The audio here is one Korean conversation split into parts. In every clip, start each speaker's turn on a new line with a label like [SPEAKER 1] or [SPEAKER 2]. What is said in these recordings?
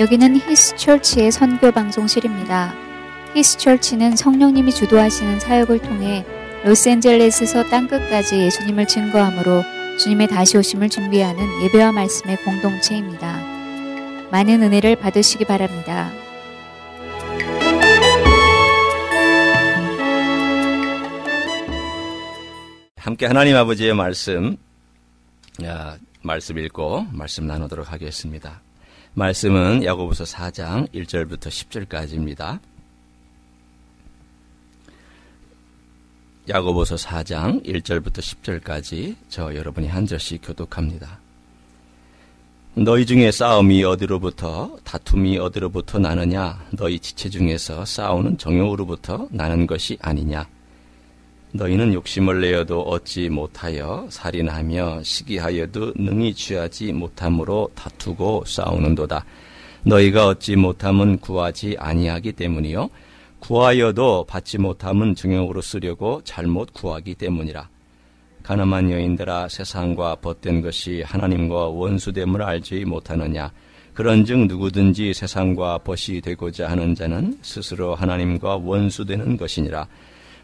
[SPEAKER 1] 여기는 히스철치의 선교 방송실입니다. 히스철치는 성령님이 주도하시는 사역을 통해 로스앤젤레스에서 땅끝까지 예수님을 증거함으로 주님의 다시 오심을 준비하는 예배와 말씀의 공동체입니다. 많은 은혜를 받으시기 바랍니다.
[SPEAKER 2] 함께 하나님 아버지의 말씀 읽고 말씀 나누도록 하겠습니다. 말씀은 야고보서 4장 1절부터 10절까지입니다. 야고보서 4장 1절부터 10절까지 저 여러분이 한 절씩 교독합니다. 너희 중에 싸움이 어디로부터 다툼이 어디로부터 나느냐? 너희 지체 중에서 싸우는 정욕으로부터 나는 것이 아니냐? 너희는 욕심을 내어도 얻지 못하여 살인하며 시기하여도 능히 취하지 못함으로 다투고 싸우는도다. 너희가 얻지 못함은 구하지 아니하기 때문이요 구하여도 받지 못함은 정욕으로 쓰려고 잘못 구하기 때문이라. 가늠한 여인들아, 세상과 벗된 것이 하나님과 원수됨을 알지 못하느냐? 그런즉 누구든지 세상과 벗이 되고자 하는 자는 스스로 하나님과 원수되는 것이니라.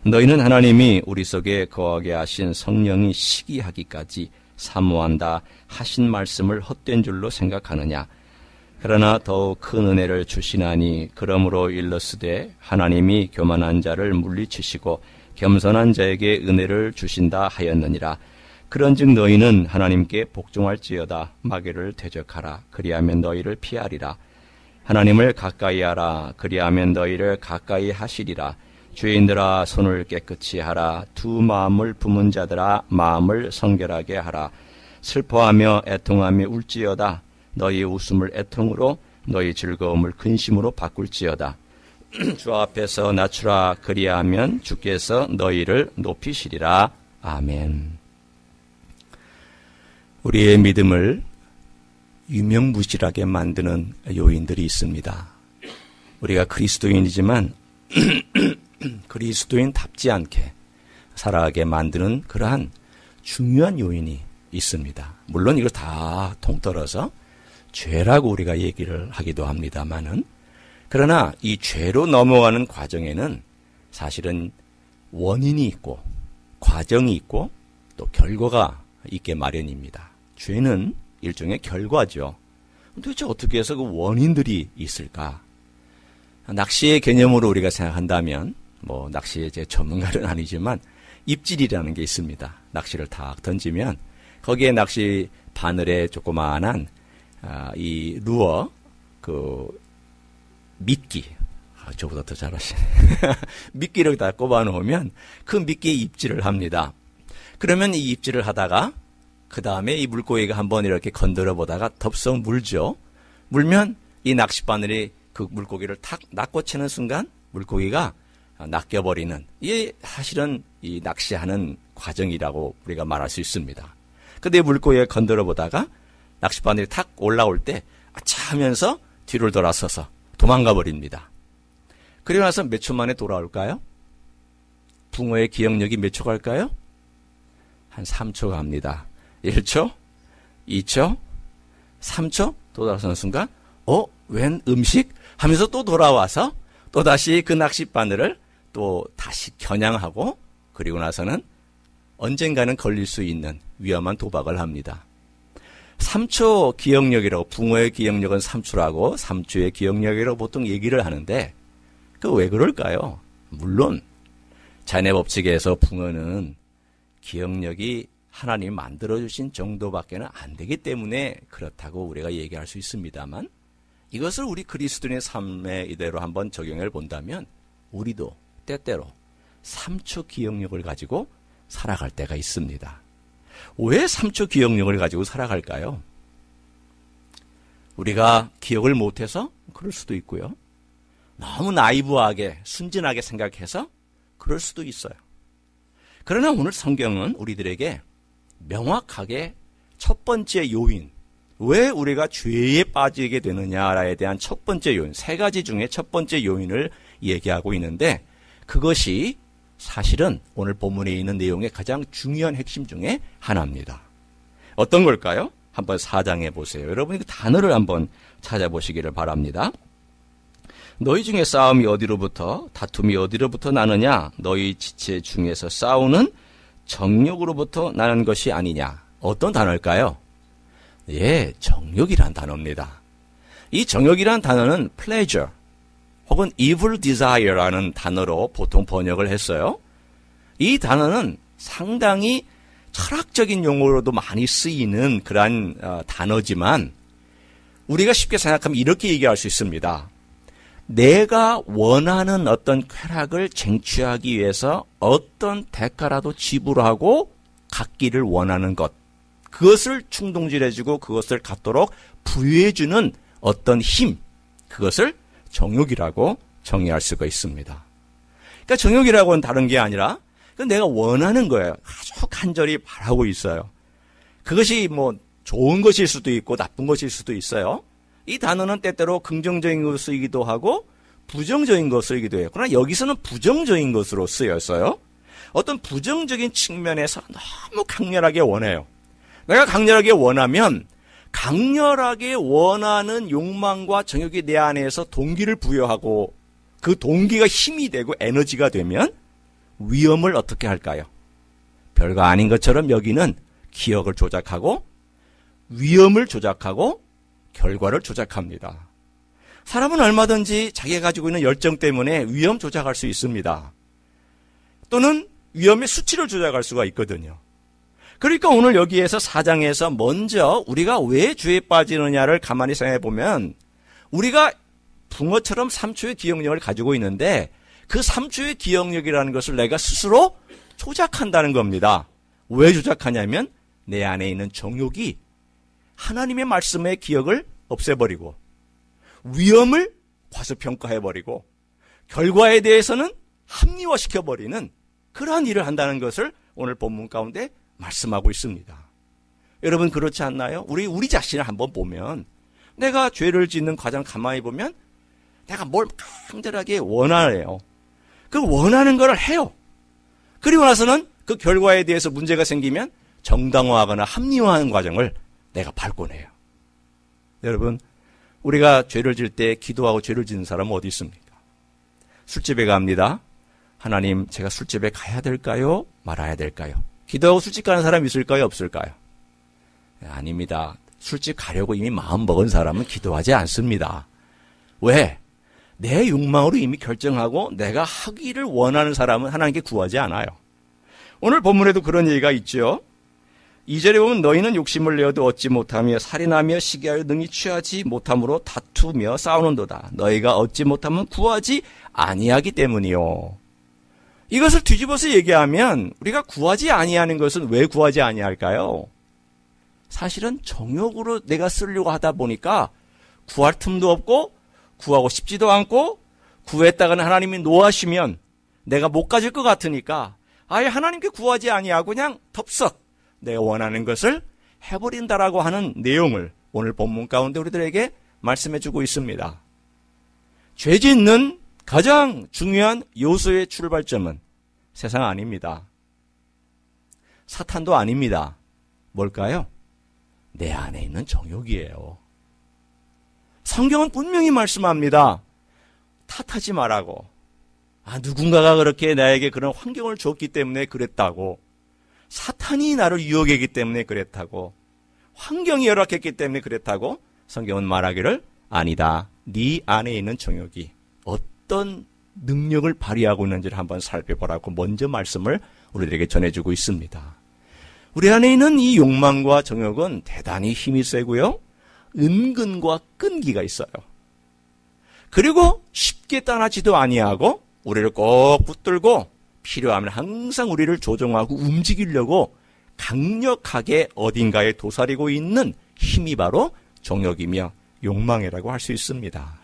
[SPEAKER 2] 너희는 하나님이 우리 속에 거하게 하신 성령이 시기하기까지 사모한다 하신 말씀을 헛된 줄로 생각하느냐? 그러나 더욱 큰 은혜를 주시나니 그러므로 일러스되 하나님이 교만한 자를 물리치시고 겸손한 자에게 은혜를 주신다 하였느니라. 그런즉 너희는 하나님께 복종할지어다. 마귀를 대적하라. 그리하면 너희를 피하리라. 하나님을 가까이 하라. 그리하면 너희를 가까이 하시리라. 죄인들아, 손을 깨끗이 하라. 두 마음을 품은 자들아, 마음을 성결하게 하라. 슬퍼하며 애통하며 울지어다. 너희 웃음을 애통으로, 너희 즐거움을 근심으로 바꿀지어다. 주 앞에서 낮추라. 그리하면 주께서 너희를 높이시리라. 아멘. 우리의 믿음을 유명무실하게 만드는 요인들이 있습니다. 우리가 그리스도인이지만 그리스도인답지 않게 살아가게 만드는 그러한 중요한 요인이 있습니다. 물론 이걸 다 통틀어서 죄라고 우리가 얘기를 하기도 합니다만은, 그러나 이 죄로 넘어가는 과정에는 사실은 원인이 있고 과정이 있고 또 결과가 있게 마련입니다. 죄는 일종의 결과죠. 도대체 어떻게 해서 그 원인들이 있을까? 낚시의 개념으로 우리가 생각한다면, 낚시의 제 전문가는 아니지만 입질이라는 게 있습니다. 낚시를 탁 던지면 거기에 낚시 바늘에 조그마한 이 루어, 미끼, 저보다 더 잘하시네. 미끼를 다 꼽아 놓으면 그 미끼에 입질을 합니다. 그러면 이 입질을 하다가 그 다음에 이 물고기가 한번 이렇게 건드려 보다가 덥석 물죠. 물면 이 낚싯바늘이 그 물고기를 탁 낚고치는 순간 물고기가 낚여버리는, 이게 사실은 이 낚시하는 과정이라고 우리가 말할 수 있습니다. 근데 물고기가 건드려 보다가 낚싯바늘이 탁 올라올 때 아차 하면서 뒤를 돌아서서 도망가 버립니다. 그리고 나서 몇 초 만에 돌아올까요? 붕어의 기억력이 몇 초 갈까요? 한 3초 갑니다. 1초, 2초, 3초 돌아서는 순간 웬 음식? 하면서 또 돌아와서 또 다시 그 낚싯바늘을 또 다시 겨냥하고, 그리고 나서는 언젠가는 걸릴 수 있는 위험한 도박을 합니다. 3초 기억력이라고, 붕어의 기억력은 3초라고 3초의 기억력이라고 보통 얘기를 하는데, 왜 그럴까요? 물론 자연의 법칙에서 붕어는 기억력이 하나님이 만들어주신 정도밖에는 안 되기 때문에 그렇다고 우리가 얘기할 수 있습니다만, 이것을 우리 그리스도인의 삶에 이대로 한번 적용해 본다면 우리도 때때로 3초 기억력을 가지고 살아갈 때가 있습니다. 왜 3초 기억력을 가지고 살아갈까요? 우리가 기억을 못해서 그럴 수도 있고요. 너무 나이브하게 순진하게 생각해서 그럴 수도 있어요. 그러나 오늘 성경은 우리들에게 명확하게 첫 번째 요인, 왜 우리가 죄에 빠지게 되느냐에 대한 첫 번째 요인, 세 가지 중에 첫 번째 요인을 얘기하고 있는데, 그것이 사실은 오늘 본문에 있는 내용의 가장 중요한 핵심 중에 하나입니다. 어떤 걸까요? 한번 4장에 보세요. 여러분이 그 단어를 한번 찾아보시기를 바랍니다. 너희 중에 싸움이 어디로부터, 다툼이 어디로부터 나느냐? 너희 지체 중에서 싸우는 정욕으로부터 나는 것이 아니냐? 어떤 단어일까요? 예, 정욕이란 단어입니다. 이 정욕이란 단어는 pleasure 혹은 evil desire라는 단어로 보통 번역을 했어요. 이 단어는 상당히 철학적인 용어로도 많이 쓰이는 그러한 단어지만 우리가 쉽게 생각하면 이렇게 얘기할 수 있습니다. 내가 원하는 어떤 쾌락을 쟁취하기 위해서 어떤 대가라도 지불하고 갖기를 원하는 것, 그것을 충동질해주고 그것을 갖도록 부여해주는 어떤 힘, 그것을 정욕이라고 정의할 수가 있습니다. 그러니까 정욕이라고는 다른 게 아니라 내가 원하는 거예요. 아주 간절히 바라고 있어요. 그것이 뭐 좋은 것일 수도 있고 나쁜 것일 수도 있어요. 이 단어는 때때로 긍정적인 것으로 쓰이기도 하고 부정적인 것으로 쓰이기도 해요. 그러나 여기서는 부정적인 것으로 쓰였어요. 어떤 부정적인 측면에서 너무 강렬하게 원해요. 내가 강렬하게 원하면 강렬하게 원하는 욕망과 정욕이 내 안에서 동기를 부여하고 그 동기가 힘이 되고 에너지가 되면 위험을 어떻게 할까요? 별거 아닌 것처럼 여기는 기억을 조작하고 위험을 조작하고 결과를 조작합니다. 사람은 얼마든지 자기가 가지고 있는 열정 때문에 위험 조작할 수 있습니다. 또는 위험의 수치를 조작할 수가 있거든요. 그러니까 오늘 여기에서 4장에서 먼저 우리가 왜 죄에 빠지느냐를 가만히 생각해 보면 우리가 붕어처럼 3초의 기억력을 가지고 있는데 그 3초의 기억력이라는 것을 내가 스스로 조작한다는 겁니다. 왜 조작하냐면 내 안에 있는 정욕이 하나님의 말씀의 기억을 없애버리고 위험을 과소평가해버리고 결과에 대해서는 합리화시켜버리는 그러한 일을 한다는 것을 오늘 본문 가운데 말씀하고 있습니다. 여러분 그렇지 않나요? 우리 자신을 한번 보면 내가 죄를 짓는 과정 가만히 보면 내가 뭘 강렬하게 원하네요. 그 원하는 걸 해요. 그리고 나서는 그 결과에 대해서 문제가 생기면 정당화하거나 합리화하는 과정을 내가 밟곤 해요. 여러분 우리가 죄를 질 때 기도하고 죄를 짓는 사람은 어디 있습니까? 술집에 갑니다. 하나님 제가 술집에 가야 될까요? 말아야 될까요? 기도하고 술집 가는 사람 있을까요? 없을까요? 아닙니다. 술집 가려고 이미 마음 먹은 사람은 기도하지 않습니다. 왜? 내 욕망으로 이미 결정하고 내가 하기를 원하는 사람은 하나님께 구하지 않아요. 오늘 본문에도 그런 얘기가 있죠. 2절에 보면 너희는 욕심을 내어도 얻지 못하며 살인하며 시기하여 능히 취하지 못함으로 다투며 싸우는도다. 너희가 얻지 못하면 구하지 아니하기 때문이요. 이것을 뒤집어서 얘기하면 우리가 구하지 아니하는 것은 왜 구하지 아니할까요? 사실은 정욕으로 내가 쓰려고 하다 보니까 구할 틈도 없고 구하고 싶지도 않고 구했다가는 하나님이 노하시면 내가 못 가질 것 같으니까 아예 하나님께 구하지 아니하고 그냥 덥석 내가 원하는 것을 해버린다라고 하는 내용을 오늘 본문 가운데 우리들에게 말씀해주고 있습니다. 죄 짓는 가장 중요한 요소의 출발점은 세상 아닙니다. 사탄도 아닙니다. 뭘까요? 내 안에 있는 정욕이에요. 성경은 분명히 말씀합니다. 탓하지 말라고. 누군가가 그렇게 나에게 그런 환경을 줬기 때문에 그랬다고. 사탄이 나를 유혹했기 때문에 그랬다고. 환경이 열악했기 때문에 그랬다고. 성경은 말하기를 아니다. 네 안에 있는 정욕이 어떤 능력을 발휘하고 있는지를 한번 살펴보라고 먼저 말씀을 우리들에게 전해주고 있습니다. 우리 안에 있는 이 욕망과 정욕은 대단히 힘이 세고요. 은근과 끈기가 있어요. 그리고 쉽게 떠나지도 아니하고 우리를 꼭 붙들고 필요하면 항상 우리를 조종하고 움직이려고 강력하게 어딘가에 도사리고 있는 힘이 바로 정욕이며 욕망이라고 할 수 있습니다.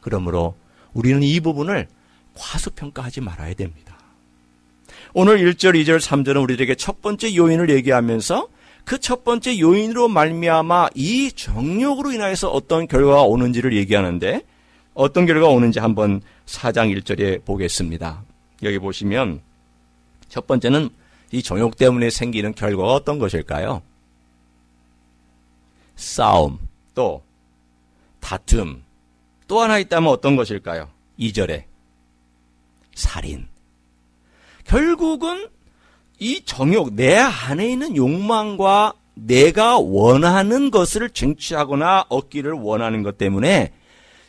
[SPEAKER 2] 그러므로 우리는 이 부분을 과소평가하지 말아야 됩니다. 오늘 1절, 2절, 3절은 우리에게 첫 번째 요인을 얘기하면서 그 첫 번째 요인으로 말미암아 이 정욕으로 인하여서 어떤 결과가 오는지를 얘기하는데 어떤 결과가 오는지 한번 4장 1절에 보겠습니다. 여기 보시면 첫 번째는 이 정욕 때문에 생기는 결과가 어떤 것일까요? 싸움, 또 다툼, 또 하나 있다면 어떤 것일까요? 2절에 살인. 결국은 이 정욕, 내 안에 있는 욕망과 내가 원하는 것을 쟁취하거나 얻기를 원하는 것 때문에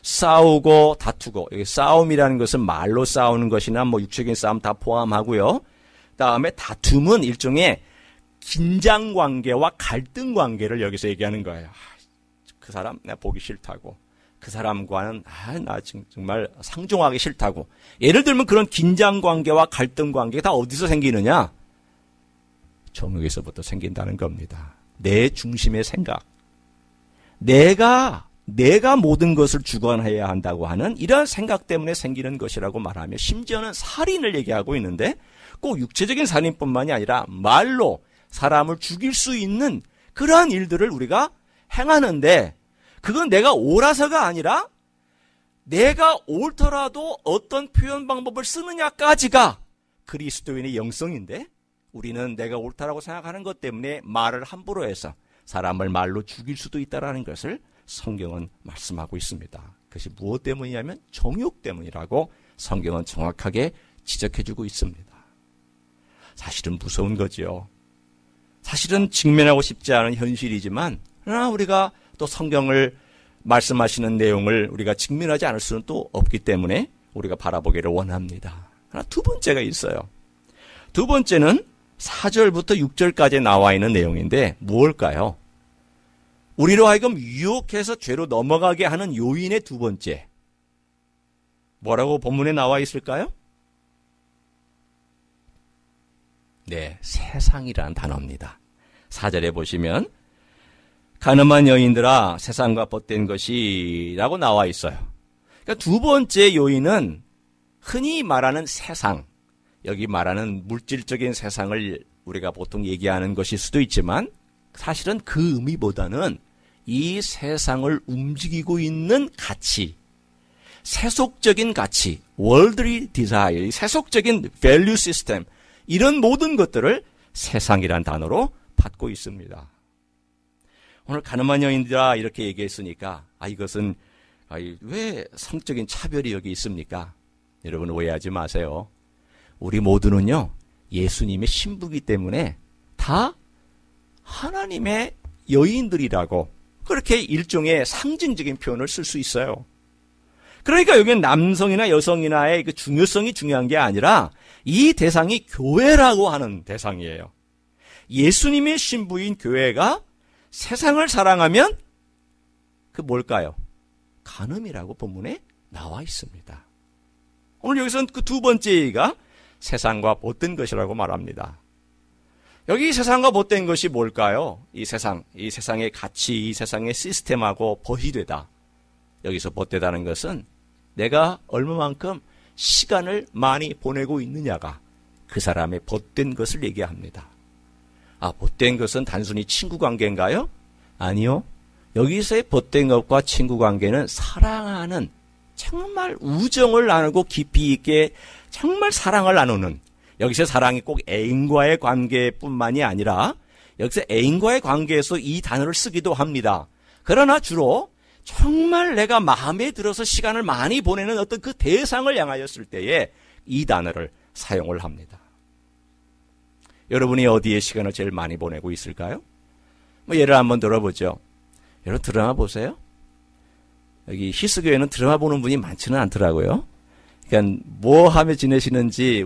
[SPEAKER 2] 싸우고 다투고, 여기 싸움이라는 것은 말로 싸우는 것이나 뭐 육체적인 싸움 다 포함하고요. 다음에 다툼은 일종의 긴장 관계와 갈등 관계를 여기서 얘기하는 거예요. 그 사람 내가 보기 싫다고, 그 사람과는 나 정말 상종하기 싫다고. 예를 들면 그런 긴장 관계와 갈등 관계가 다 어디서 생기느냐? 정욕에서부터 생긴다는 겁니다. 내 중심의 생각, 내가 모든 것을 주관해야 한다고 하는 이러한 생각 때문에 생기는 것이라고 말하며, 심지어는 살인을 얘기하고 있는데 꼭 육체적인 살인뿐만이 아니라 말로 사람을 죽일 수 있는 그러한 일들을 우리가 행하는데, 그건 내가 옳아서가 아니라 내가 옳더라도 어떤 표현 방법을 쓰느냐까지가 그리스도인의 영성인데, 우리는 내가 옳다라고 생각하는 것 때문에 말을 함부로 해서 사람을 말로 죽일 수도 있다는 것을 성경은 말씀하고 있습니다. 그것이 무엇 때문이냐면 정욕 때문이라고 성경은 정확하게 지적해주고 있습니다. 사실은 무서운 거지요. 사실은 직면하고 싶지 않은 현실이지만, 그러나 우리가 또 성경을 말씀하시는 내용을 우리가 직면하지 않을 수는 또 없기 때문에 우리가 바라보기를 원합니다. 하나 두 번째가 있어요. 두 번째는 4절부터 6절까지 나와 있는 내용인데 무엇일까요? 우리로 하여금 유혹해서 죄로 넘어가게 하는 요인의 두 번째. 뭐라고 본문에 나와 있을까요? 네, 세상이라는 단어입니다. 4절에 보시면 가늠한 여인들아 세상과 벗된 것이 라고 나와 있어요. 그러니까 두 번째 요인은 흔히 말하는 세상, 여기 말하는 물질적인 세상을 우리가 보통 얘기하는 것일 수도 있지만, 사실은 그 의미보다는 이 세상을 움직이고 있는 가치, 세속적인 가치, worldly desire, 세속적인 value system, 이런 모든 것들을 세상이란 단어로 받고 있습니다. 오늘 가늠한 여인들아 이렇게 얘기했으니까 이것은 왜 성적인 차별이 여기 있습니까? 여러분 오해하지 마세요. 우리 모두는요 예수님의 신부이기 때문에 다 하나님의 여인들이라고 그렇게 일종의 상징적인 표현을 쓸 수 있어요. 그러니까 여기는 남성이나 여성이나의 그 중요성이 중요한 게 아니라 이 대상이 교회라고 하는 대상이에요. 예수님의 신부인 교회가 세상을 사랑하면 그 뭘까요? 간음이라고 본문에 나와 있습니다. 오늘 여기서는 그 두 번째 얘기가 세상과 못된 것이라고 말합니다. 여기 세상과 못된 것이 뭘까요? 이 세상의 가치, 이 세상의 시스템하고 벗이되다. 여기서 벗되다는 것은 내가 얼마만큼 시간을 많이 보내고 있느냐가 그 사람의 벗된 것을 얘기합니다. 벗된 것은 단순히 친구 관계인가요? 아니요. 여기서의 벗된 것과 친구 관계는 사랑하는, 정말 우정을 나누고 깊이 있게 정말 사랑을 나누는, 여기서 사랑이 꼭 애인과의 관계뿐만이 아니라 여기서 애인과의 관계에서 이 단어를 쓰기도 합니다. 그러나 주로 정말 내가 마음에 들어서 시간을 많이 보내는 어떤 그 대상을 향하였을 때에 이 단어를 사용을 합니다. 여러분이 어디에 시간을 제일 많이 보내고 있을까요? 예를 한번 들어보죠. 여러분 드라마 보세요? 여기 히스교회는 드라마 보는 분이 많지는 않더라고요. 그러니까 뭐 하며 지내시는지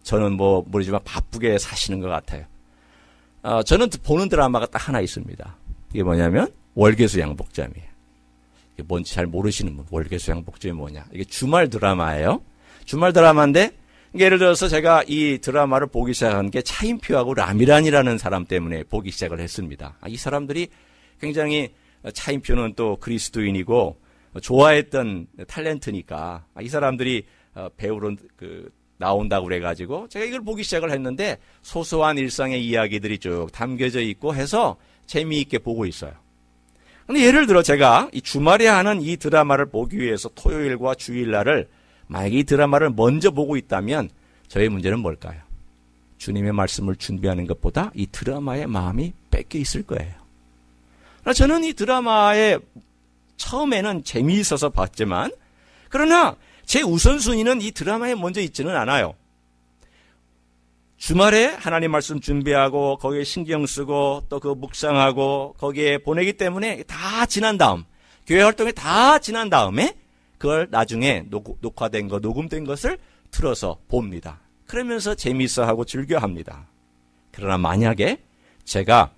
[SPEAKER 2] 저는 모르지만 바쁘게 사시는 것 같아요. 저는 보는 드라마가 딱 하나 있습니다. 이게 뭐냐면 월계수 양복점이에요. 이게 뭔지 잘 모르시는 분, 월계수 양복점이 뭐냐? 이게 주말 드라마예요. 주말 드라마인데 예를 들어서 제가 이 드라마를 보기 시작한 게 차인표하고 라미란이라는 사람 때문에 보기 시작을 했습니다. 이 사람들이 굉장히, 차인표는 또 그리스도인이고 좋아했던 탤런트니까 이 사람들이 배우로 나온다고 그래가지고 제가 이걸 보기 시작을 했는데 소소한 일상의 이야기들이 쭉 담겨져 있고 해서 재미있게 보고 있어요. 근데 예를 들어 제가 이 주말에 하는 이 드라마를 보기 위해서 토요일과 주일날을 만약에 이 드라마를 먼저 보고 있다면 저의 문제는 뭘까요? 주님의 말씀을 준비하는 것보다 이 드라마에 마음이 뺏겨 있을 거예요. 저는 이 드라마에 처음에는 재미있어서 봤지만, 그러나 제 우선순위는 이 드라마에 먼저 있지는 않아요. 주말에 하나님 말씀 준비하고 거기에 신경 쓰고 또 그 묵상하고 거기에 보내기 때문에 다 지난 다음, 교회 활동이 다 지난 다음에 그걸 나중에 녹화된 거, 녹음된 것을 틀어서 봅니다. 그러면서 재미있어하고 즐겨합니다. 그러나 만약에 제가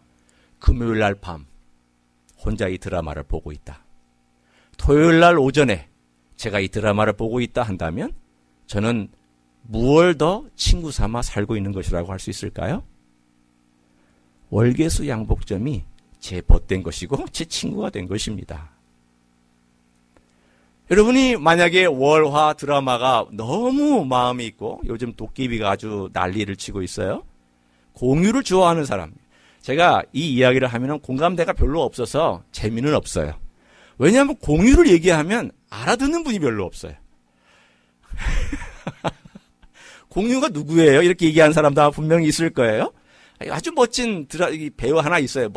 [SPEAKER 2] 금요일 날 밤 혼자 이 드라마를 보고 있다, 토요일 날 오전에 제가 이 드라마를 보고 있다 한다면 저는 무얼 더 친구 삼아 살고 있는 것이라고 할 수 있을까요? 월계수 양복점이 제 벗된 것이고 제 친구가 된 것입니다. 여러분이 만약에 월화 드라마가 너무 마음이 있고, 요즘 도깨비가 아주 난리를 치고 있어요. 공유를 좋아하는 사람, 제가 이 이야기를 하면 공감대가 별로 없어서 재미는 없어요. 왜냐하면 공유를 얘기하면 알아듣는 분이 별로 없어요. 공유가 누구예요? 이렇게 얘기하는 사람도 분명히 있을 거예요. 아주 멋진 배우 하나 있어요.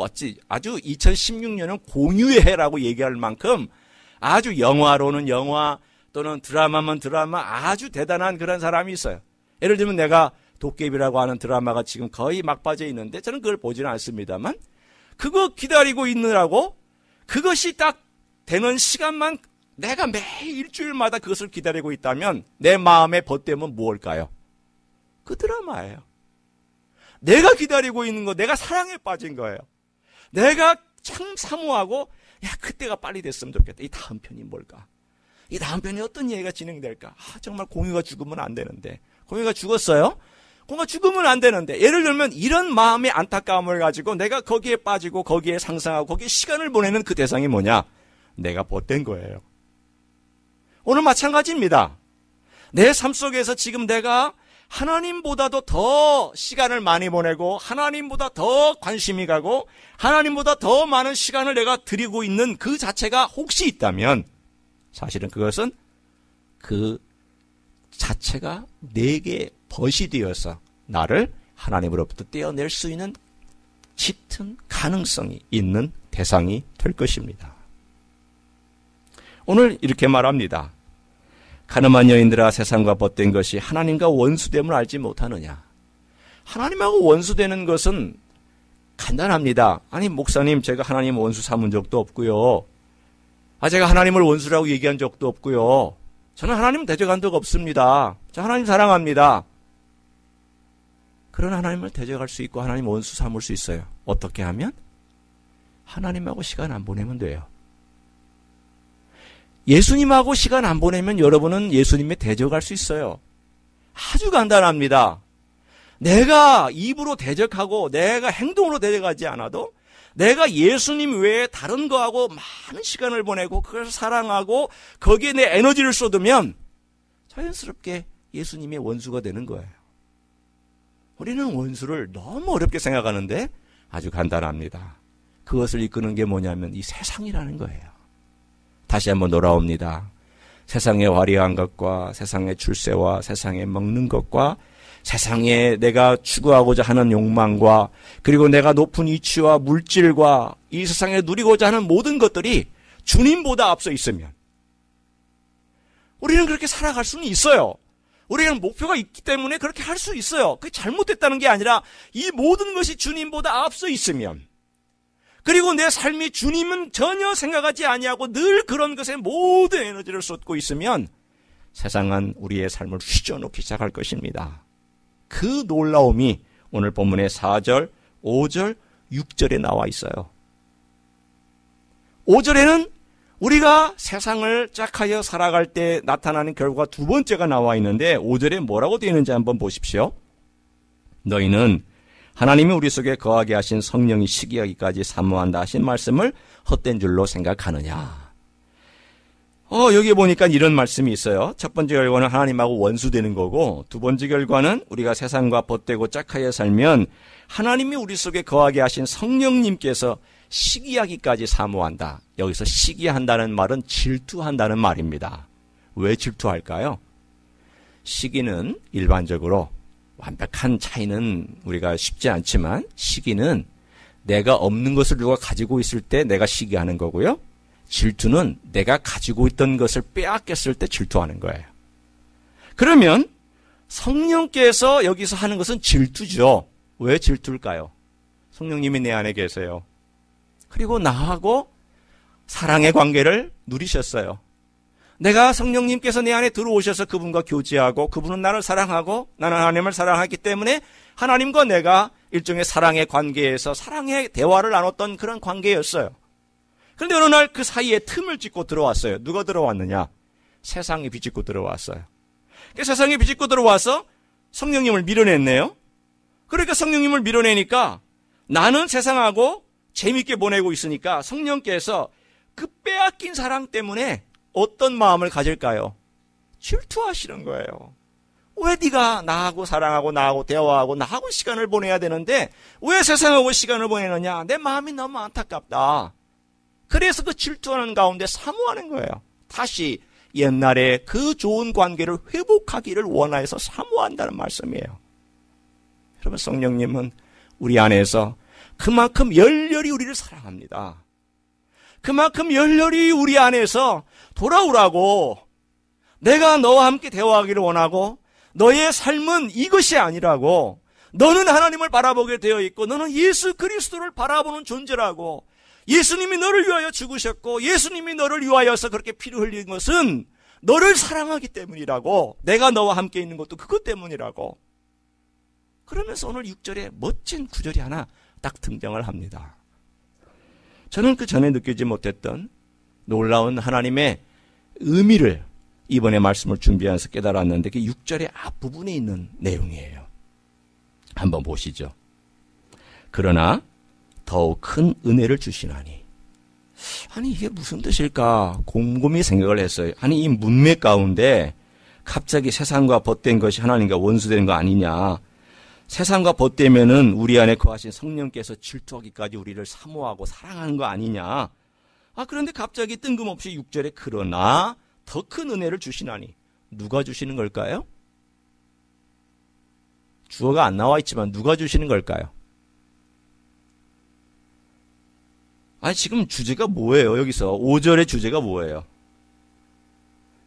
[SPEAKER 2] 아주 2016년은 공유의 해라고 얘기할 만큼 아주 영화로는 영화 또는 드라마면 드라마 아주 대단한 그런 사람이 있어요. 예를 들면 내가 도깨비라고 하는 드라마가 지금 거의 막바지에 있는데 저는 그걸 보지는 않습니다만, 그거 기다리고 있느라고 그것이 딱 되는 시간만 내가 매일 일주일마다 그것을 기다리고 있다면 내 마음의 벗됨은 무엇일까요? 그 드라마예요. 내가 기다리고 있는 거, 내가 사랑에 빠진 거예요. 내가 참 사모하고, 야, 그때가 빨리 됐으면 좋겠다. 이 다음 편이 뭘까? 이 다음 편이 어떤 얘기가 진행될까? 정말 공유가 죽으면 안 되는데. 공유가 죽었어요? 공유가 죽으면 안 되는데. 예를 들면 이런 마음의 안타까움을 가지고 내가 거기에 빠지고 거기에 상상하고 거기에 시간을 보내는 그 대상이 뭐냐? 내가 벗된 거예요. 오늘 마찬가지입니다. 내 삶 속에서 지금 내가 하나님보다도 더 시간을 많이 보내고 하나님보다 더 관심이 가고 하나님보다 더 많은 시간을 내가 드리고 있는 그 자체가 혹시 있다면, 사실은 그것은 그 자체가 내게 벗이 되어서 나를 하나님으로부터 떼어낼 수 있는 짙은 가능성이 있는 대상이 될 것입니다. 오늘 이렇게 말합니다. 가늠한 여인들아, 세상과 벗된 것이 하나님과 원수됨을 알지 못하느냐. 하나님하고 원수되는 것은 간단합니다. 아니, 목사님, 제가 하나님 원수 삼은 적도 없고요. 제가 하나님을 원수라고 얘기한 적도 없고요. 저는 하나님 대적한 적 없습니다. 저 하나님 사랑합니다. 그런 하나님을 대적할 수 있고 하나님 원수 삼을 수 있어요. 어떻게 하면? 하나님하고 시간 안 보내면 돼요. 예수님하고 시간 안 보내면 여러분은 예수님에 대적할 수 있어요. 아주 간단합니다. 내가 입으로 대적하고 내가 행동으로 대적하지 않아도 내가 예수님 외에 다른 거하고 많은 시간을 보내고 그걸 사랑하고 거기에 내 에너지를 쏟으면 자연스럽게 예수님의 원수가 되는 거예요. 우리는 원수를 너무 어렵게 생각하는데 아주 간단합니다. 그것을 이끄는 게 뭐냐면 이 세상이라는 거예요. 다시 한번 돌아옵니다. 세상의 화려한 것과 세상의 출세와 세상에 먹는 것과 세상에 내가 추구하고자 하는 욕망과 그리고 내가 높은 위치와 물질과 이 세상에 누리고자 하는 모든 것들이 주님보다 앞서 있으면 우리는 그렇게 살아갈 수는 있어요. 우리는 목표가 있기 때문에 그렇게 할 수 있어요. 그게 잘못됐다는 게 아니라 이 모든 것이 주님보다 앞서 있으면, 그리고 내 삶이 주님은 전혀 생각하지 아니하고 늘 그런 것에 모든 에너지를 쏟고 있으면 세상은 우리의 삶을 휘저어놓기 시작할 것입니다. 그 놀라움이 오늘 본문의 4절, 5절, 6절에 나와 있어요. 5절에는 우리가 세상을 짝하여 살아갈 때 나타나는 결과가 두 번째가 나와 있는데 5절에 뭐라고 되어 있는지 한번 보십시오. 너희는 하나님이 우리 속에 거하게 하신 성령이 시기하기까지 사모한다 하신 말씀을 헛된 줄로 생각하느냐. 여기 보니까 이런 말씀이 있어요. 첫 번째 결과는 하나님하고 원수되는 거고, 두 번째 결과는 우리가 세상과 벗되고 짝하여 살면 하나님이 우리 속에 거하게 하신 성령님께서 시기하기까지 사모한다. 여기서 시기한다는 말은 질투한다는 말입니다. 왜 질투할까요? 시기는 일반적으로 완벽한 차이는 우리가 쉽지 않지만 시기는 내가 없는 것을 누가 가지고 있을 때 내가 시기하는 거고요. 질투는 내가 가지고 있던 것을 빼앗겼을 때 질투하는 거예요. 그러면 성령께서 여기서 하는 것은 질투죠. 왜 질투일까요? 성령님이 내 안에 계세요. 그리고 나하고 사랑의 관계를 누리셨어요. 내가 성령님께서 내 안에 들어오셔서 그분과 교제하고 그분은 나를 사랑하고 나는 하나님을 사랑하기 때문에 하나님과 내가 일종의 사랑의 관계에서 사랑의 대화를 나눴던 그런 관계였어요. 그런데 어느 날 그 사이에 틈을 짚고 들어왔어요. 누가 들어왔느냐? 세상이 비집고 들어왔어요. 세상이 비집고 들어와서 성령님을 밀어냈네요. 그러니까 성령님을 밀어내니까 나는 세상하고 재밌게 보내고 있으니까 성령께서 그 빼앗긴 사랑 때문에 어떤 마음을 가질까요? 질투하시는 거예요. 왜 네가 나하고 사랑하고 나하고 대화하고 나하고 시간을 보내야 되는데 왜 세상하고 시간을 보내느냐? 내 마음이 너무 안타깝다. 그래서 그 질투하는 가운데 사모하는 거예요. 다시 옛날에 그 좋은 관계를 회복하기를 원하여서 사모한다는 말씀이에요. 여러분, 성령님은 우리 안에서 그만큼 열렬히 우리를 사랑합니다. 그만큼 열렬히 우리 안에서 돌아오라고, 내가 너와 함께 대화하기를 원하고 너의 삶은 이것이 아니라고, 너는 하나님을 바라보게 되어 있고 너는 예수 그리스도를 바라보는 존재라고, 예수님이 너를 위하여 죽으셨고 예수님이 너를 위하여서 그렇게 피를 흘린 것은 너를 사랑하기 때문이라고, 내가 너와 함께 있는 것도 그것 때문이라고. 그러면서 오늘 6절에 멋진 구절이 하나 딱 등장을 합니다. 저는 그 전에 느끼지 못했던 놀라운 하나님의 의미를 이번에 말씀을 준비하면서 깨달았는데 그 6절의 앞부분에 있는 내용이에요. 한번 보시죠. 그러나 더욱 큰 은혜를 주시나니. 아니, 이게 무슨 뜻일까 곰곰이 생각을 했어요. 아니, 이 문맥 가운데 갑자기 세상과 벗된 것이 하나님과 원수되는 거 아니냐. 세상과 벗되면은 우리 안에 거하신 성령께서 질투하기까지 우리를 사모하고 사랑하는 거 아니냐. 그런데 갑자기 뜬금없이 6절에 그러나 더 큰 은혜를 주시나니. 누가 주시는 걸까요? 주어가 안 나와 있지만 누가 주시는 걸까요? 아니, 지금 주제가 뭐예요? 여기서 5절의 주제가 뭐예요?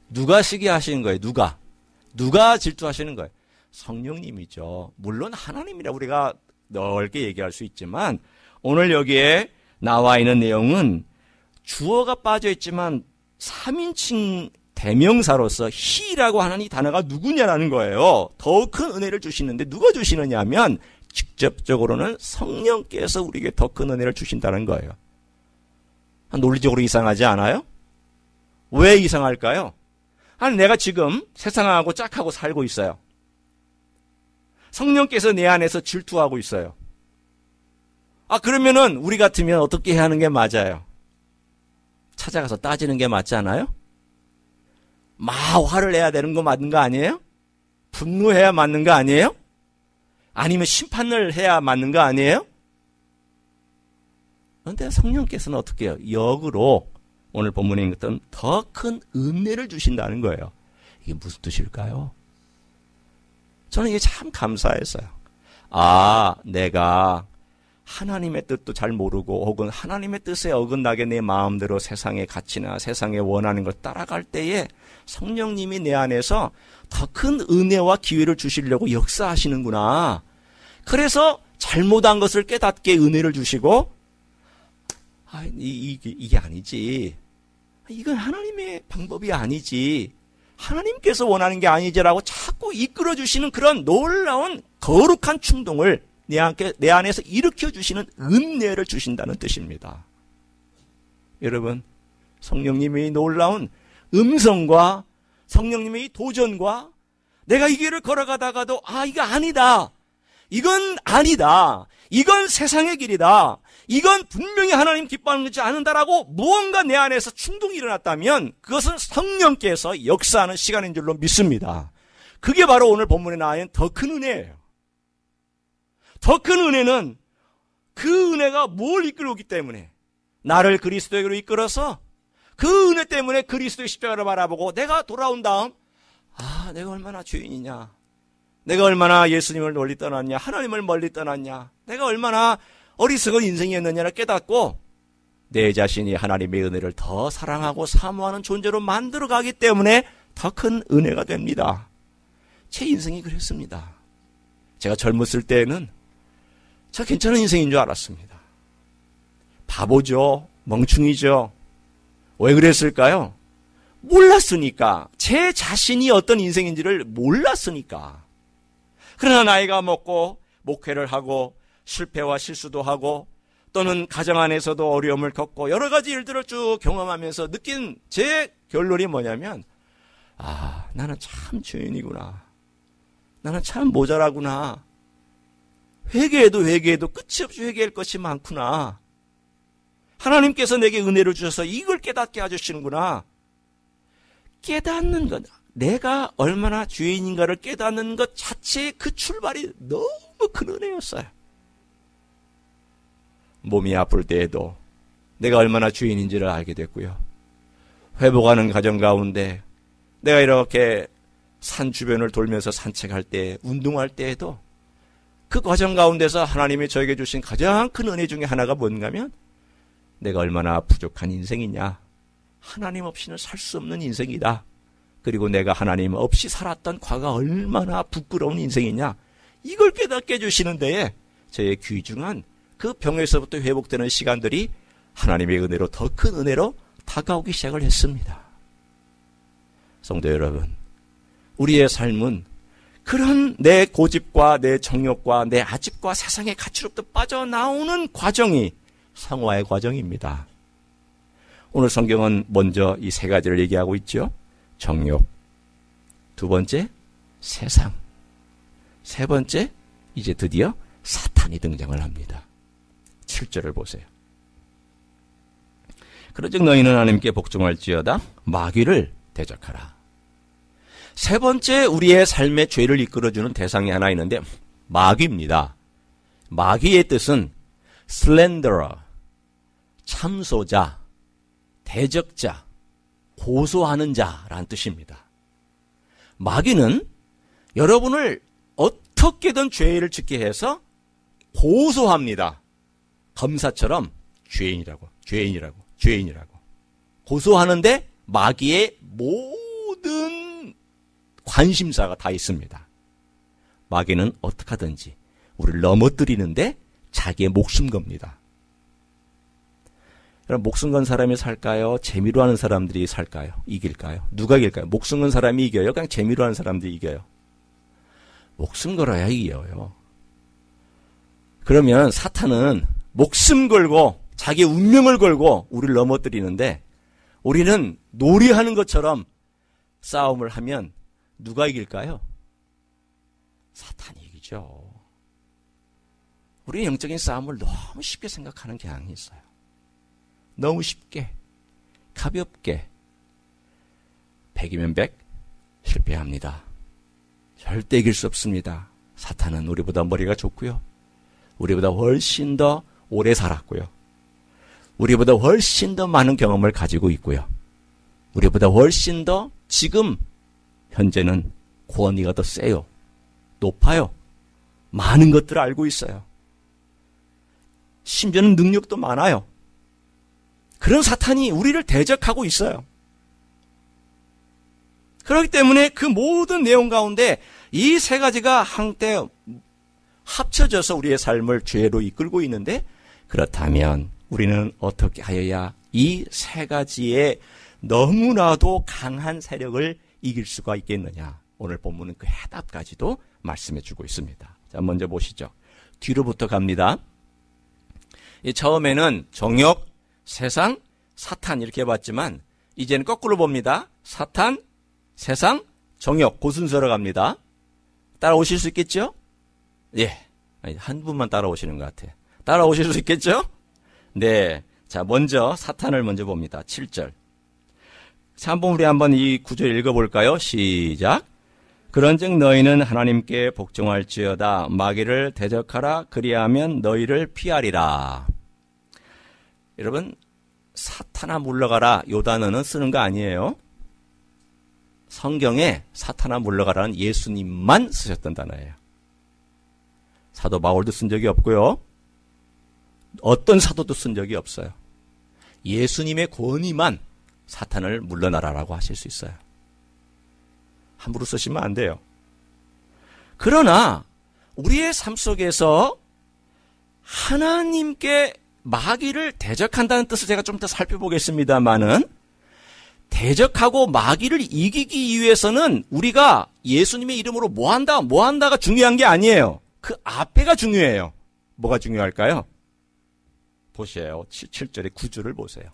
[SPEAKER 2] 누가 시기하시는 거예요? 누가 질투하시는 거예요? 성령님이죠. 물론 하나님이라 우리가 넓게 얘기할 수 있지만 오늘 여기에 나와 있는 내용은 주어가 빠져 있지만 3인칭 대명사로서 he라고 하는 이 단어가 누구냐라는 거예요. 더욱 큰 은혜를 주시는데 누가 주시느냐 하면 직접적으로는 성령께서 우리에게 더 큰 은혜를 주신다는 거예요. 논리적으로 이상하지 않아요? 왜 이상할까요? 아니, 내가 지금 세상하고 짝하고 살고 있어요. 성령께서 내 안에서 질투하고 있어요. 그러면은 우리 같으면 어떻게 해야 하는 게 맞아요? 찾아가서 따지는 게 맞지 않아요? 화를 내야 되는 거 맞는 거 아니에요? 분노해야 맞는 거 아니에요? 아니면 심판을 해야 맞는 거 아니에요? 그런데 성령께서는 어떻게 해요? 역으로 오늘 본문에 있는 것은 더 큰 은혜를 주신다는 거예요. 이게 무슨 뜻일까요? 저는 이게 참 감사했어요. 내가 하나님의 뜻도 잘 모르고 혹은 하나님의 뜻에 어긋나게 내 마음대로 세상의 가치나 세상에 원하는 걸 따라갈 때에 성령님이 내 안에서 더 큰 은혜와 기회를 주시려고 역사하시는구나. 그래서 잘못한 것을 깨닫게 은혜를 주시고 이게 아니지. 이건 하나님의 방법이 아니지. 하나님께서 원하는 게 아니지라고 자꾸 이끌어주시는 그런 놀라운 거룩한 충동을 내 안에서 일으켜주시는 은혜를 주신다는 뜻입니다. 여러분, 성령님의 놀라운 음성과 성령님의 도전과 내가 이 길을 걸어가다가도 이거 아니다. 이건 아니다. 이건 세상의 길이다. 이건 분명히 하나님 기뻐하는 것이 않는다라고 무언가 내 안에서 충동이 일어났다면 그것은 성령께서 역사하는 시간인 줄로 믿습니다. 그게 바로 오늘 본문에 나와 있는 더 큰 은혜예요. 더 큰 은혜는 그 은혜가 뭘 이끌어오기 때문에 나를 그리스도에게로 이끌어서 그 은혜 때문에 그리스도의 십자가를 바라보고 내가 돌아온 다음 내가 얼마나 죄인이냐, 내가 얼마나 예수님을 멀리 떠났냐, 하나님을 멀리 떠났냐, 내가 얼마나 어리석은 인생이었느냐를 깨닫고 내 자신이 하나님의 은혜를 더 사랑하고 사모하는 존재로 만들어가기 때문에 더 큰 은혜가 됩니다. 제 인생이 그랬습니다. 제가 젊었을 때에는 저 괜찮은 인생인 줄 알았습니다. 바보죠. 멍충이죠. 왜 그랬을까요? 몰랐으니까. 제 자신이 어떤 인생인지를 몰랐으니까. 그러나 나이가 먹고 목회를 하고 실패와 실수도 하고 또는 가정 안에서도 어려움을 겪고 여러 가지 일들을 쭉 경험하면서 느낀 제 결론이 뭐냐면 나는 참 죄인이구나. 나는 참 모자라구나. 회개해도 끝이 없이 회개할 것이 많구나. 하나님께서 내게 은혜를 주셔서 이걸 깨닫게 해주시는구나. 깨닫는 것, 내가 얼마나 죄인인가를 깨닫는 것 자체의 그 출발이 너무 큰 은혜였어요. 몸이 아플 때에도 내가 얼마나 죄인인지를 알게 됐고요. 회복하는 과정 가운데 내가 이렇게 산 주변을 돌면서 산책할 때, 운동할 때에도 그 과정 가운데서 하나님이 저에게 주신 가장 큰 은혜 중에 하나가 뭔가 하면 내가 얼마나 부족한 인생이냐. 하나님 없이는 살 수 없는 인생이다. 그리고 내가 하나님 없이 살았던 과거가 얼마나 부끄러운 인생이냐. 이걸 깨닫게 해주시는 데에 저의 귀중한 그 병에서부터 회복되는 시간들이 하나님의 은혜로 더 큰 은혜로 다가오기 시작을 했습니다. 성도 여러분, 우리의 삶은 그런 내 고집과 내 정욕과 내 아집과 세상의 가치로부터 빠져나오는 과정이 성화의 과정입니다. 오늘 성경은 먼저 이 세 가지를 얘기하고 있죠. 정욕, 두 번째 세상, 세 번째 이제 드디어 사탄이 등장을 합니다. 7절을 보세요. 그러즉 너희는 하나님께 복종할지어다 마귀를 대적하라. 세 번째 우리의 삶의 죄를 이끌어주는 대상이 하나 있는데 마귀입니다. 마귀의 뜻은 slanderer, 참소자, 대적자, 고소하는 자라는 뜻입니다. 마귀는 여러분을 어떻게든 죄를 짓게 해서 고소합니다. 검사처럼 죄인이라고 고소하는데 마귀의 모든 관심사가 다 있습니다. 마귀는 어떻게 하든지 우리를 넘어뜨리는데 자기의 목숨 겁니다. 여러분, 목숨 건 사람이 살까요? 재미로 하는 사람들이 살까요? 이길까요? 누가 이길까요? 목숨 건 사람이 이겨요? 그냥 재미로 하는 사람들이 이겨요? 목숨 걸어야 이겨요. 그러면 사탄은 목숨 걸고 자기 운명을 걸고 우리를 넘어뜨리는데 우리는 놀이하는 것처럼 싸움을 하면 누가 이길까요? 사탄이 이기죠. 우리의 영적인 싸움을 너무 쉽게 생각하는 경향이 있어요. 너무 쉽게, 가볍게 100이면 100 실패합니다. 절대 이길 수 없습니다. 사탄은 우리보다 머리가 좋고요. 우리보다 훨씬 더 오래 살았고요. 우리보다 훨씬 더 많은 경험을 가지고 있고요. 우리보다 훨씬 더 지금 현재는 권위가 더 세요. 높아요. 많은 것들을 알고 있어요. 심지어는 능력도 많아요. 그런 사탄이 우리를 대적하고 있어요. 그렇기 때문에 그 모든 내용 가운데 이 세 가지가 한때 합쳐져서 우리의 삶을 죄로 이끌고 있는데, 그렇다면 우리는 어떻게 하여야 이 세 가지의 너무나도 강한 세력을 이길 수가 있겠느냐. 오늘 본문은 그 해답까지도 말씀해 주고 있습니다. 자, 먼저 보시죠. 뒤로부터 갑니다. 처음에는 정욕, 세상, 사탄 이렇게 해봤지만 이제는 거꾸로 봅니다. 사탄, 세상, 정욕, 그 순서로 갑니다. 따라오실 수 있겠죠? 예, 한 분만 따라오시는 것 같아요. 따라오실 수 있겠죠? 네, 자, 먼저 사탄을 먼저 봅니다. 7절. 자, 우리 한번 이 구절 읽어볼까요? 시작. 그런즉 너희는 하나님께 복종할지어다 마귀를 대적하라 그리하면 너희를 피하리라. 여러분, 사탄아 물러가라 요 단어는 쓰는 거 아니에요. 성경에 사탄아 물러가라는 예수님만 쓰셨던 단어예요. 사도 바울도 쓴 적이 없고요. 어떤 사도도 쓴 적이 없어요. 예수님의 권위만 사탄을 물러나라라고 하실 수 있어요. 함부로 쓰시면 안 돼요. 그러나 우리의 삶 속에서 하나님께 마귀를 대적한다는 뜻을 제가 좀 더 살펴보겠습니다만은, 대적하고 마귀를 이기기 위해서는 우리가 예수님의 이름으로 뭐한다가 중요한 게 아니에요. 그 앞에가 중요해요. 뭐가 중요할까요? 보세요. 7절의 9절을 보세요.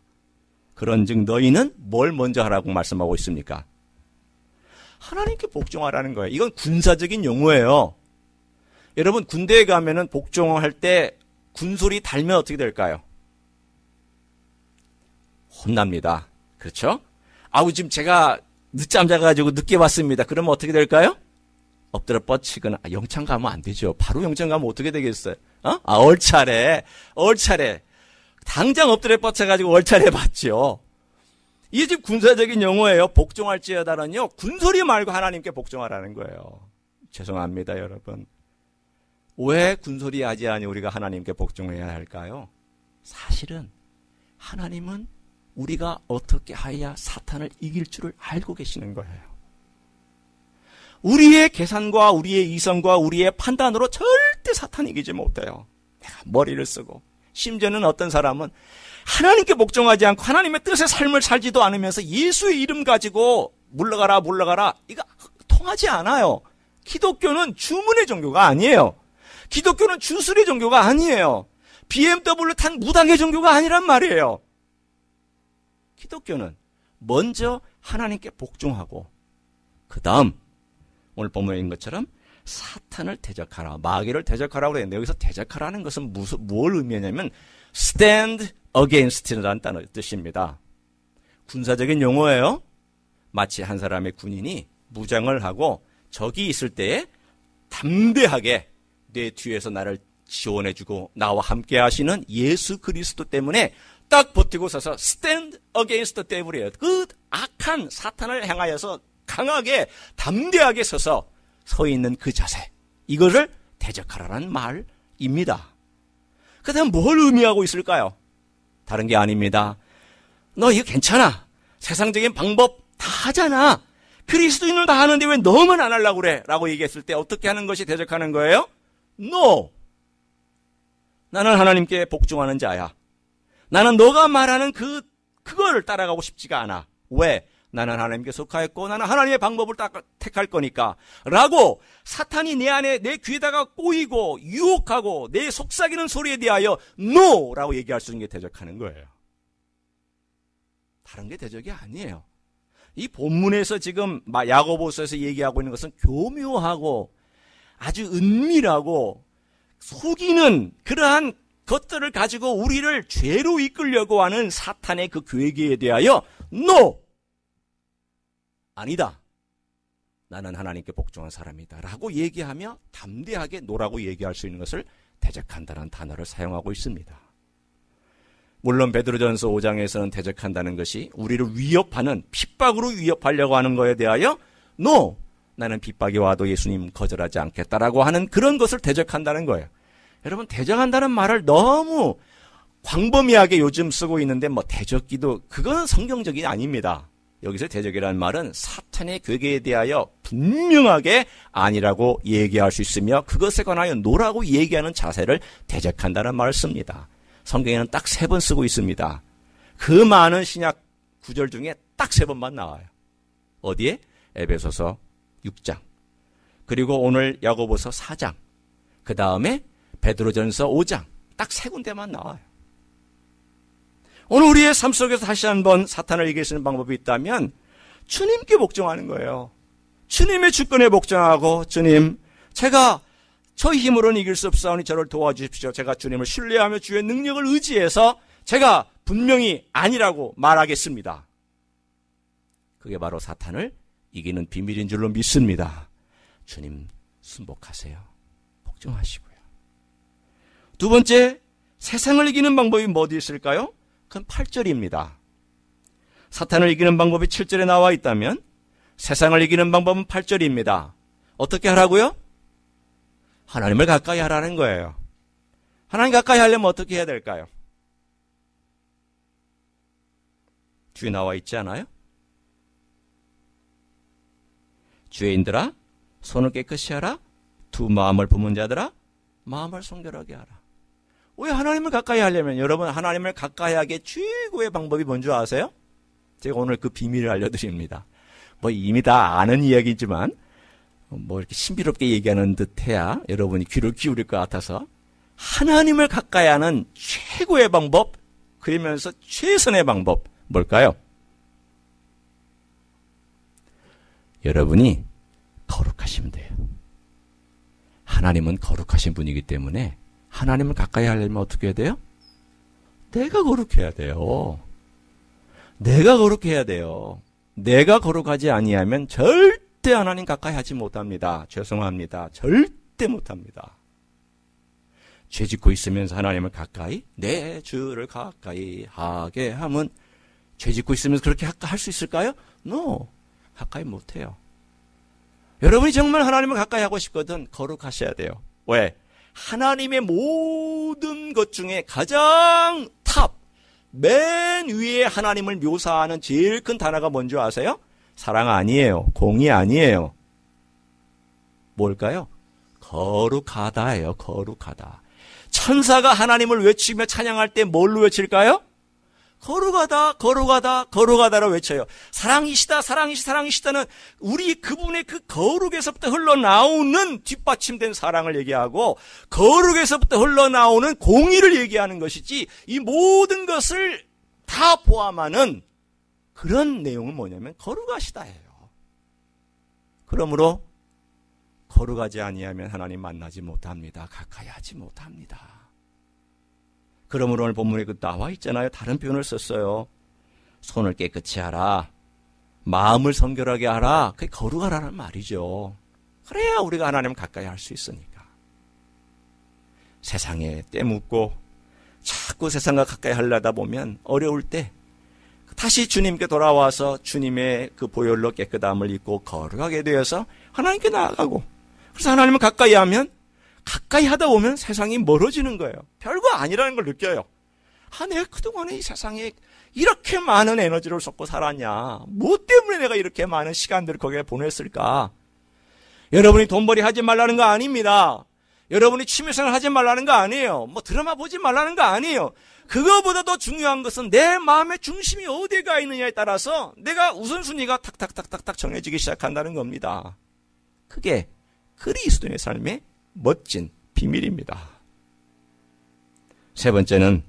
[SPEAKER 2] 그런즉 너희는 뭘 먼저 하라고 말씀하고 있습니까? 하나님께 복종하라는 거예요. 이건 군사적인 용어예요. 여러분, 군대에 가면은 복종할 때 군소리 달면 어떻게 될까요? 혼납니다. 그렇죠? 아우, 지금 제가 늦잠 자가지고 늦게 왔습니다. 그러면 어떻게 될까요? 엎드려 뻗치거나, 영창 가면 안 되죠. 바로 영창 가면 어떻게 되겠어요? 얼차례. 당장 엎드려 뻗쳐가지고 얼차례 받죠. 이게 지금 군사적인 용어예요. 복종할지어다는요, 군소리 말고 하나님께 복종하라는 거예요. 죄송합니다, 여러분. 왜 군소리 하지 아니 우리가 하나님께 복종해야 할까요? 사실은 하나님은 우리가 어떻게 해야 사탄을 이길 줄을 알고 계시는 거예요. 우리의 계산과 우리의 이성과 우리의 판단으로 절대 사탄 이기지 못해요. 내가 머리를 쓰고, 심지어는 어떤 사람은 하나님께 복종하지 않고 하나님의 뜻의 삶을 살지도 않으면서 예수의 이름 가지고 물러가라 이거 통하지 않아요. 기독교는 주문의 종교가 아니에요. 기독교는 주술의 종교가 아니에요. BMW 탄 무당의 종교가 아니란 말이에요. 기독교는 먼저 하나님께 복종하고, 그 다음 오늘 본문에 있는 것처럼 사탄을 대적하라, 마귀를 대적하라고 그랬는데, 여기서 대적하라는 것은 뭘 의미하냐면 stand against라는 단어 뜻입니다. 군사적인 용어예요. 마치 한 사람의 군인이 무장을 하고 적이 있을 때에 담대하게 내 뒤에서 나를 지원해주고 나와 함께 하시는 예수 그리스도 때문에 딱 버티고 서서 stand against the devil이에요. 그 악한 사탄을 향하여서 강하게 담대하게 서서 서 있는 그 자세, 이거를 대적하라는 말입니다. 그 다음 뭘 의미하고 있을까요? 다른 게 아닙니다. 너 이거 괜찮아, 세상적인 방법 다 하잖아, 그리스도인은 다 하는데 왜 너만 안 하려고 그래? 라고 얘기했을 때 어떻게 하는 것이 대적하는 거예요? No! 나는 하나님께 복종하는 자야. 나는 너가 말하는 그거를 따라가고 싶지가 않아. 왜? 나는 하나님께 속하였고 나는 하나님의 방법을 택할 거니까 라고 사탄이 내 안에 내 귀에다가 꼬이고 유혹하고 내 속삭이는 소리에 대하여 NO! 라고 얘기할 수 있는 게 대적하는 거예요. 다른 게 대적이 아니에요. 이 본문에서 지금 야고보서에서 얘기하고 있는 것은 교묘하고 아주 은밀하고 속이는 그러한 것들을 가지고 우리를 죄로 이끌려고 하는 사탄의 그 계획에 대하여 NO! 아니다. 나는 하나님께 복종한 사람이다 라고 얘기하며 담대하게 노라고 얘기할 수 있는 것을 대적한다는 단어를 사용하고 있습니다. 물론 베드로전서 5장에서는 대적한다는 것이 우리를 위협하는, 핍박으로 위협하려고 하는 것에 대하여 NO! 나는 핍박이 와도 예수님 거절하지 않겠다라고 하는 그런 것을 대적한다는 거예요. 여러분, 대적한다는 말을 너무 광범위하게 요즘 쓰고 있는데 대적기도, 그건 성경적이 아닙니다. 여기서 대적이라는 말은 사탄의 괴계에 대하여 분명하게 아니라고 얘기할 수 있으며 그것에 관하여 노라고 얘기하는 자세를 대적한다는 말을 씁니다. 성경에는 딱 3번 쓰고 있습니다. 그 많은 신약 구절 중에 딱 3번만 나와요. 어디에? 에베소서 6장, 그리고 오늘 야고보서 4장, 그 다음에 베드로전서 5장, 딱 3군데만 나와요. 오늘 우리의 삶 속에서 다시 한번 사탄을 이길 수 있는 방법이 있다면 주님께 복종하는 거예요. 주님의 주권에 복종하고, 주님, 제가 저희 힘으로는 이길 수 없사오니 저를 도와주십시오. 제가 주님을 신뢰하며 주의 능력을 의지해서 제가 분명히 아니라고 말하겠습니다. 그게 바로 사탄을 이기는 비밀인 줄로 믿습니다. 주님 순복하세요. 복종하시고요. 두 번째, 세상을 이기는 방법이 어디 있을까요? 그건 8절입니다. 사탄을 이기는 방법이 7절에 나와 있다면 세상을 이기는 방법은 8절입니다. 어떻게 하라고요? 하나님을 가까이 하라는 거예요. 하나님 가까이 하려면 어떻게 해야 될까요? 뒤에 나와 있지 않아요? 죄인들아 손을 깨끗이 하라. 두 마음을 품은 자들아 마음을 성결하게 하라. 왜 하나님을 가까이 하려면 여러분 하나님을 가까이 하기에 최고의 방법이 뭔지 아세요? 제가 오늘 그 비밀을 알려드립니다. 뭐 이미 다 아는 이야기지만 뭐 이렇게 신비롭게 얘기하는 듯해야 여러분이 귀를 기울일 것 같아서 하나님을 가까이 하는 최고의 방법 그러면서 최선의 방법 뭘까요? 여러분이 거룩하시면 돼요. 하나님은 거룩하신 분이기 때문에 하나님을 가까이 하려면 어떻게 해야 돼요? 내가 거룩해야 돼요. 내가 거룩해야 돼요. 내가 거룩하지 아니하면 절대 하나님 가까이 하지 못합니다. 죄송합니다. 절대 못합니다. 죄 짓고 있으면서 하나님을 가까이 내 주를 가까이 하게 하면 죄 짓고 있으면서 그렇게 할 수 있을까요? No. 가까이 못해요. 여러분이 정말 하나님을 가까이 하고 싶거든 거룩하셔야 돼요. 왜? 하나님의 모든 것 중에 가장 맨 위에 하나님을 묘사하는 제일 큰 단어가 뭔지 아세요? 사랑 아니에요. 공의 아니에요. 뭘까요? 거룩하다예요. 거룩하다. 천사가 하나님을 외치며 찬양할 때 뭘로 외칠까요? 거룩하다, 거룩하다, 거룩하다로 외쳐요. 사랑이시다, 사랑이시다는 우리 그분의 그 거룩에서부터 흘러나오는 뒷받침된 사랑을 얘기하고 거룩에서부터 흘러나오는 공의를 얘기하는 것이지 이 모든 것을 다 포함하는 그런 내용은 뭐냐면 거룩하시다예요. 그러므로 거룩하지 아니하면 하나님 만나지 못합니다. 가까이 하지 못합니다. 그러므로 오늘 본문에 그 나와 있잖아요. 다른 표현을 썼어요. 손을 깨끗이 하라. 마음을 성결하게 하라. 그게 거룩하라는 말이죠. 그래야 우리가 하나님을 가까이 할 수 있으니까. 세상에 때묻고 자꾸 세상과 가까이 하려다 보면 어려울 때 다시 주님께 돌아와서 주님의 그 보혈로 깨끗함을 입고 거룩하게 되어서 하나님께 나아가고 그래서 하나님을 가까이 하면 가까이 하다 보면 세상이 멀어지는 거예요. 별거 아니라는 걸 느껴요. 내가 그동안에 이 세상에 이렇게 많은 에너지를 쏟고 살았냐. 뭐 때문에 내가 이렇게 많은 시간들을 거기에 보냈을까. 여러분이 돈벌이 하지 말라는 거 아닙니다. 여러분이 취미생활 하지 말라는 거 아니에요. 뭐 드라마 보지 말라는 거 아니에요. 그거보다 더 중요한 것은 내 마음의 중심이 어디에 가 있느냐에 따라서 내가 우선순위가 탁탁탁탁탁 정해지기 시작한다는 겁니다. 그게 그리스도인의 삶의 멋진 비밀입니다. 세 번째는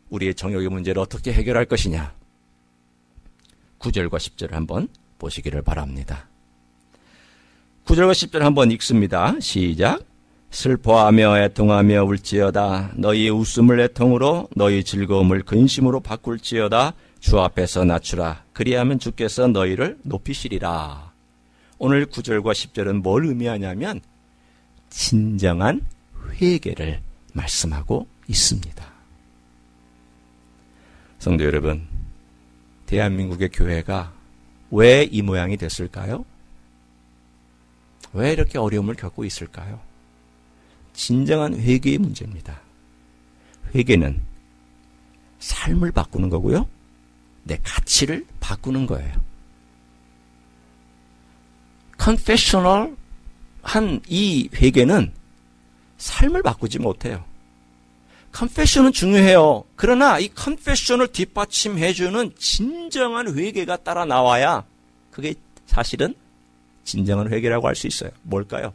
[SPEAKER 2] 우리의 정욕의 문제를 어떻게 해결할 것이냐. 9절과 10절을 한번 보시기를 바랍니다. 9절과 10절 한번 읽습니다. 시작. 슬퍼하며 애통하며 울지어다. 너희 웃음을 애통으로 너희 즐거움을 근심으로 바꿀지어다. 주 앞에서 낮추라. 그리하면 주께서 너희를 높이시리라. 오늘 9절과 10절은 뭘 의미하냐면 진정한 회개를 말씀하고 있습니다. 성도 여러분, 대한민국의 교회가 왜 이 모양이 됐을까요? 왜 이렇게 어려움을 겪고 있을까요? 진정한 회개의 문제입니다. 회개는 삶을 바꾸는 거고요. 내 가치를 바꾸는 거예요. confessional 한 이 회개는 삶을 바꾸지 못해요. confession은 중요해요. 그러나 이 confession을 뒷받침해주는 진정한 회개가 따라 나와야 그게 사실은 진정한 회개라고 할 수 있어요. 뭘까요?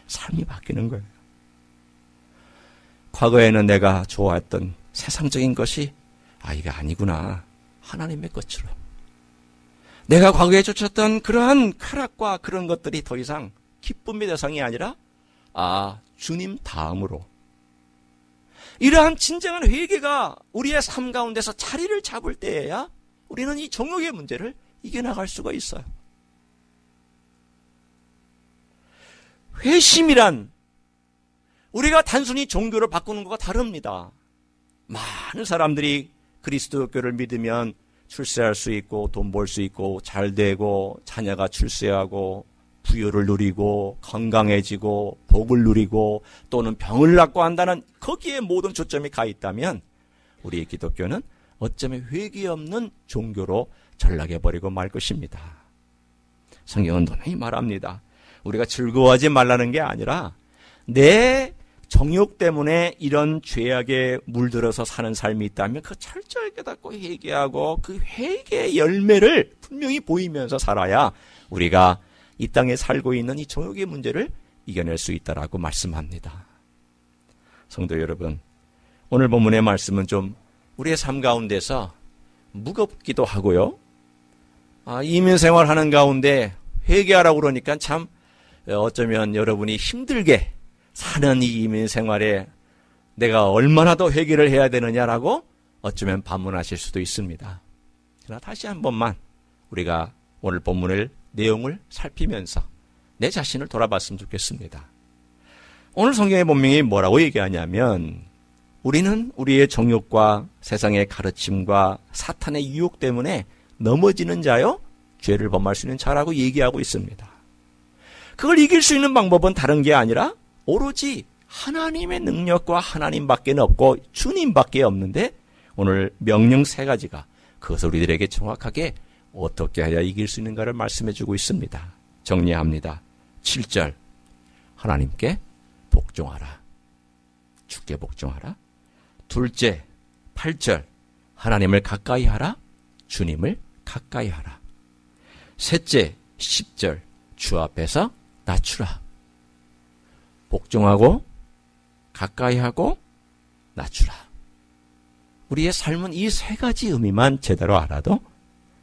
[SPEAKER 2] 삶이 바뀌는 거예요. 과거에는 내가 좋아했던 세상적인 것이 이게 아니구나. 하나님의 것으로. 내가 과거에 쫓았던 그러한 쾌락과 그런 것들이 더 이상 기쁨의 대상이 아니라 주님 다음으로. 이러한 진정한 회개가 우리의 삶 가운데서 자리를 잡을 때에야 우리는 이 정욕의 문제를 이겨나갈 수가 있어요. 회심이란 우리가 단순히 종교를 바꾸는 것과 다릅니다. 많은 사람들이 그리스도교를 믿으면 출세할 수 있고 돈 벌 수 있고 잘 되고 자녀가 출세하고 부유를 누리고 건강해지고 복을 누리고 또는 병을 낫고 한다는 거기에 모든 초점이 가 있다면 우리의 기독교는 어쩌면 회개 없는 종교로 전락해버리고 말 것입니다. 성경은 분명히 말합니다. 우리가 즐거워하지 말라는 게 아니라 내 정욕 때문에 이런 죄악에 물들어서 사는 삶이 있다면 그 철저히 깨닫고 회개하고 그 회개의 열매를 분명히 보이면서 살아야 우리가 이 땅에 살고 있는 이 정욕의 문제를 이겨낼 수 있다라고 말씀합니다. 성도 여러분, 오늘 본문의 말씀은 좀 우리의 삶 가운데서 무겁기도 하고요. 이민생활하는 가운데 회개하라고 그러니까 참 어쩌면 여러분이 힘들게 사는 이 이민생활에 내가 얼마나 더 회개를 해야 되느냐라고 어쩌면 반문하실 수도 있습니다. 그러나 다시 한 번만 우리가 오늘 본문의 내용을 살피면서 내 자신을 돌아봤으면 좋겠습니다. 오늘 성경의 본문이 뭐라고 얘기하냐면 우리는 우리의 정욕과 세상의 가르침과 사탄의 유혹 때문에 넘어지는 자요 죄를 범할 수 있는 자라고 얘기하고 있습니다. 그걸 이길 수 있는 방법은 다른 게 아니라 오로지 하나님의 능력과 하나님밖에 없고 주님밖에 없는데 오늘 명령 3가지가 그것을 우리들에게 정확하게 어떻게 해야 이길 수 있는가를 말씀해 주고 있습니다. 정리합니다. 7절 하나님께 복종하라. 주께 복종하라. 둘째 8절 하나님을 가까이 하라. 주님을 가까이 하라. 셋째 10절 주 앞에서 낮추라. 복종하고 가까이 하고 낮추라. 우리의 삶은 이 3가지 의미만 제대로 알아도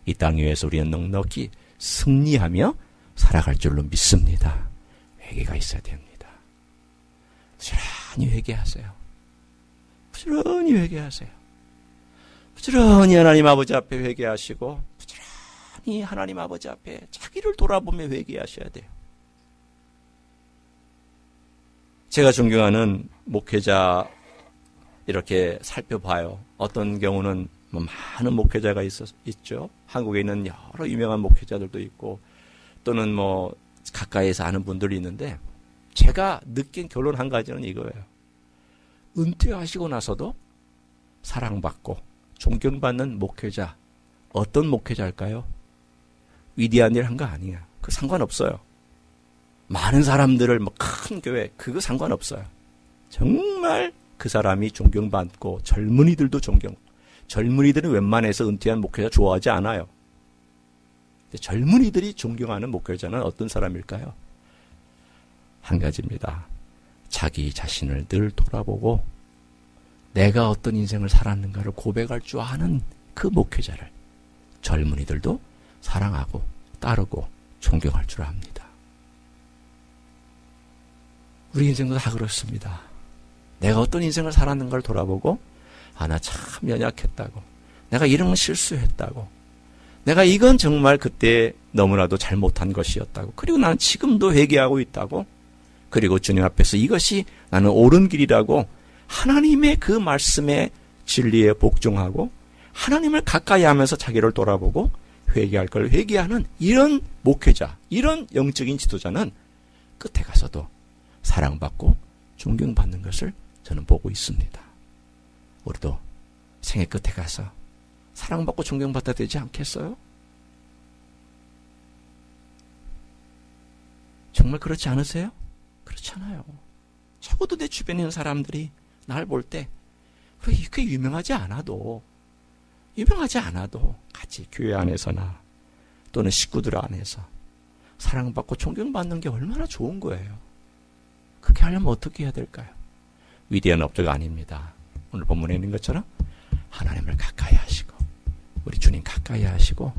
[SPEAKER 2] 이 땅 위에서 우리는 넉넉히 승리하며 살아갈 줄로 믿습니다. 회개가 있어야 됩니다. 부지런히 회개하세요. 부지런히 회개하세요. 부지런히 하나님 아버지 앞에 회개하시고 부지런히 하나님 아버지 앞에 자기를 돌아보며 회개하셔야 돼요. 제가 존경하는 목회자 이렇게 살펴봐요. 어떤 경우는 많은 목회자가 있죠. 한국에 있는 여러 유명한 목회자들도 있고 또는 가까이에서 아는 분들이 있는데 제가 느낀 결론 한 가지는 이거예요. 은퇴하시고 나서도 사랑받고 존경받는 목회자 어떤 목회자일까요? 위대한 일 한 거 아니에요. 그 상관없어요. 많은 사람들을 큰 교회 그거 상관없어요. 정말 그 사람이 존경받고 젊은이들도 젊은이들은 웬만해서 은퇴한 목회자 좋아하지 않아요. 근데 젊은이들이 존경하는 목회자는 어떤 사람일까요? 한 가지입니다. 자기 자신을 늘 돌아보고 내가 어떤 인생을 살았는가를 고백할 줄 아는 그 목회자를 젊은이들도 사랑하고 따르고 존경할 줄 압니다. 우리 인생도 다 그렇습니다. 내가 어떤 인생을 살았는가를 돌아보고 나 참 연약했다고 내가 이런 실수했다고 내가 이건 정말 그때 너무나도 잘못한 것이었다고 그리고 나는 지금도 회개하고 있다고 그리고 주님 앞에서 이것이 나는 옳은 길이라고 하나님의 그 말씀의 진리에 복종하고 하나님을 가까이 하면서 자기를 돌아보고 회개할 걸 회개하는 이런 목회자, 이런 영적인 지도자는 끝에 가서도 사랑받고 존경받는 것을 저는 보고 있습니다. 우리도 생애 끝에 가서 사랑받고 존경받아야 되지 않겠어요? 정말 그렇지 않으세요? 그렇잖아요. 적어도 내 주변에 있는 사람들이 날 볼 때 그렇게 유명하지 않아도 같이 교회 안에서나 또는 식구들 안에서 사랑받고 존경받는 게 얼마나 좋은 거예요. 그렇게 하려면 어떻게 해야 될까요? 위대한 업자가 아닙니다. 오늘 본문에 있는 것처럼 하나님을 가까이 하시고 우리 주님 가까이 하시고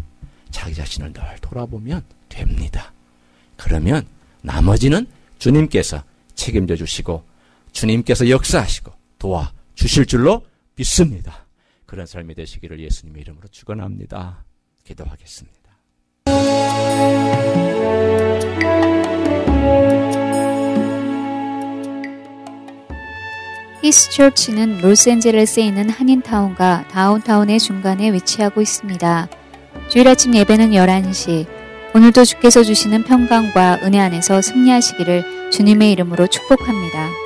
[SPEAKER 2] 자기 자신을 늘 돌아보면 됩니다. 그러면 나머지는 주님께서 책임져 주시고 주님께서 역사하시고 도와주실 줄로 믿습니다. 그런 삶이 되시기를 예수님의 이름으로 축원합니다. 기도하겠습니다.
[SPEAKER 1] 히스처치는 로스앤젤레스에 있는 한인타운과 다운타운의 중간에 위치하고 있습니다. 주일 아침 예배는 11시. 오늘도 주께서 주시는 평강과 은혜 안에서 승리하시기를 주님의 이름으로 축복합니다.